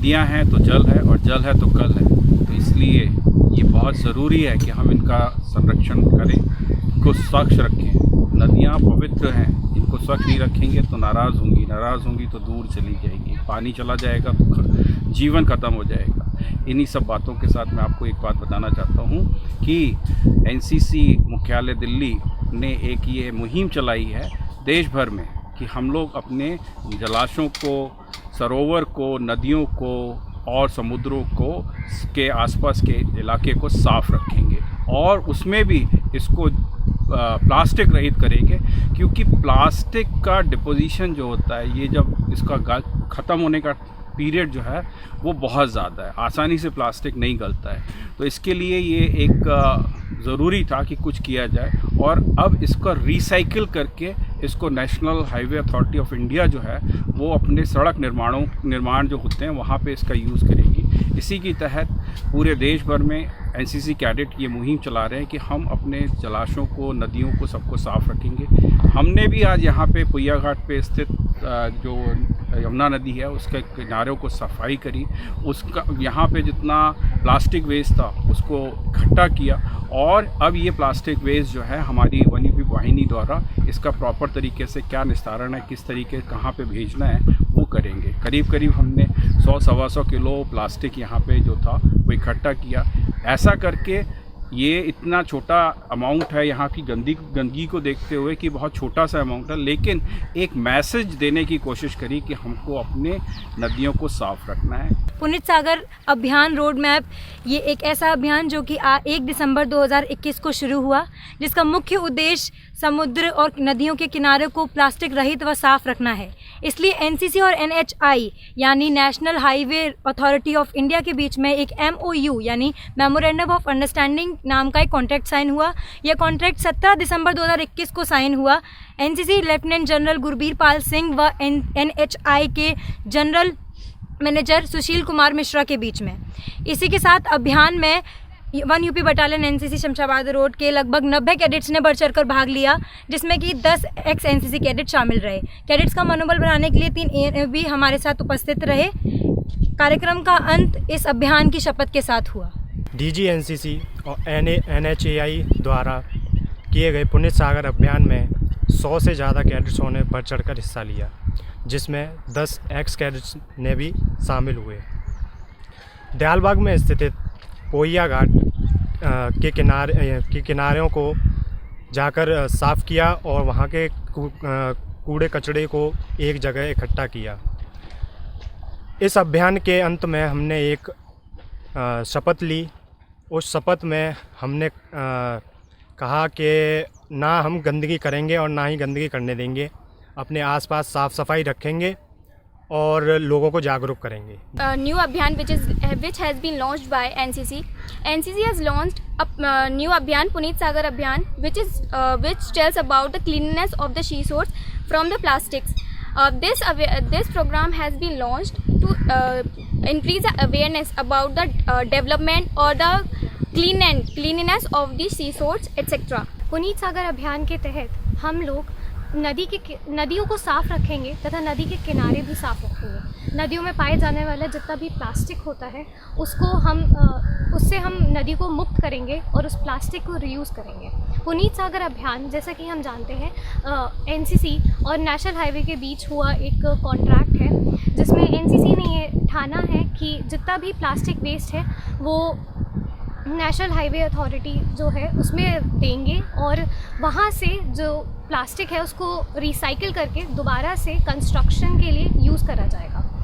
नदियां हैं तो जल है और जल है तो कल है। तो इसलिए ये बहुत ज़रूरी है कि हम इनका संरक्षण करें, इनको स्वच्छ रखें। नदियां पवित्र हैं, इनको स्वच्छ नहीं रखेंगे तो नाराज़ होंगी तो दूर चली जाएगी, पानी चला जाएगा तो जीवन ख़त्म हो जाएगा। इन्हीं सब बातों के साथ मैं आपको एक बात बताना चाहता हूँ कि एनसीसी मुख्यालय दिल्ली ने एक ये मुहिम चलाई है देश भर में कि हम लोग अपने जलाशयों को, सरोवर को, नदियों को और समुद्रों को के आसपास के इलाके को साफ़ रखेंगे और उसमें भी इसको प्लास्टिक रहित करेंगे, क्योंकि प्लास्टिक का डिपोजिशन जो होता है, ये जब इसका ख़त्म होने का पीरियड जो है वो बहुत ज़्यादा है, आसानी से प्लास्टिक नहीं गलता है। तो इसके लिए ये एक ज़रूरी था कि कुछ किया जाए और अब इसका रिसाइकिल करके इसको national highway authority of India जो है वो अपने सड़क निर्माण जो होते हैं वहाँ पे इसका यूज़ करेगी। इसी के तहत पूरे देश भर में एनसीसी कैडेट ये मुहिम चला रहे हैं कि हम अपने जलाशयों को, नदियों को, सबको साफ़ रखेंगे। हमने भी आज यहाँ पे पुइया घाट पे स्थित जो यमुना नदी है उसके किनारों को सफाई करी, उसका यहाँ पे जितना प्लास्टिक वेस्ट था उसको इकट्ठा किया और अब ये प्लास्टिक वेस्ट जो है हमारी वन यूपी वाहिनी द्वारा इसका प्रॉपर तरीके से क्या निस्तारण है, किस तरीके कहाँ पे भेजना है वो करेंगे। करीब हमने 100-125 किलो प्लास्टिक यहाँ पे जो था वो इकट्ठा किया। ऐसा करके ये इतना छोटा अमाउंट है यहाँ की गंदगी को देखते हुए कि बहुत छोटा सा अमाउंट है, लेकिन एक मैसेज देने की कोशिश करी कि हमको अपने नदियों को साफ रखना है। पुनीत सागर अभियान रोड मैप ये एक ऐसा अभियान जो कि 1 दिसंबर 2021 को शुरू हुआ, जिसका मुख्य उद्देश्य समुद्र और नदियों के किनारे को प्लास्टिक रहित व साफ रखना है। इसलिए एनसीसी और एनएचआई यानी national highway authority of India के बीच में एक MOU यानी मेमोरेंडम ऑफ अंडरस्टैंडिंग नाम का एक कॉन्ट्रैक्ट साइन हुआ। यह कॉन्ट्रैक्ट 17 दिसंबर 2021 को साइन हुआ NCC lieutenant general Gurbir Pal Singh व एनएचआई के जनरल मैनेजर सुशील कुमार मिश्रा के बीच में। इसी के साथ अभियान में 1 UP battalion NCC Shamshabad road के लगभग 90 कैडेट्स ने बढ़ चढ़कर भाग लिया, जिसमें कि 10 एक्स एनसीसी कैडेट शामिल रहे। कैडेट्स का मनोबल बढ़ाने के लिए 3 ANF भी हमारे साथ उपस्थित रहे। कार्यक्रम का अंत इस अभियान की शपथ के साथ हुआ। DG एनसीसी और NHAI द्वारा किए गए पुनीत सागर अभियान में 100 से ज़्यादा कैडेट्सों ने बढ़ चढ़कर हिस्सा लिया, जिसमें 10 एक्स कैडेट्स ने भी शामिल हुए। दयालबाग में स्थित पुइया घाट के किनारों को जाकर साफ़ किया और वहाँ के कूड़े कचड़े को एक जगह इकट्ठा किया। इस अभियान के अंत में हमने एक शपथ ली। उस शपथ में हमने कहा कि ना हम गंदगी करेंगे और ना ही गंदगी करने देंगे, अपने आसपास साफ़ सफाई रखेंगे और लोगों को जागरूक करेंगे। न्यू अभियान which has been launched by NCC. NCC has launched a new अभियान पुनीत सागर अभियान which tells about the cleanliness of the seashores from the plastics. This program has been launched to increase the awareness about the development or the cleanliness of the seashores etc. Puneet सागर अभियान के तहत हम लोग नदियों को साफ़ रखेंगे तथा नदी के किनारे भी साफ़ रखेंगे। नदियों में पाए जाने वाला जितना भी प्लास्टिक होता है उससे हम नदी को मुक्त करेंगे और उस प्लास्टिक को रीयूज़ करेंगे। पुनीत सागर अभियान जैसा कि हम जानते हैं एनसीसी और नेशनल हाईवे के बीच हुआ एक कॉन्ट्रैक्ट है, जिसमें एनसीसी ने ये ठाना है कि जितना भी प्लास्टिक वेस्ट है वो नेशनल हाईवे अथॉरिटी जो है उसमें देंगे और वहाँ से जो प्लास्टिक है उसको रिसाइकिल करके दोबारा से कंस्ट्रक्शन के लिए यूज़ करा जाएगा।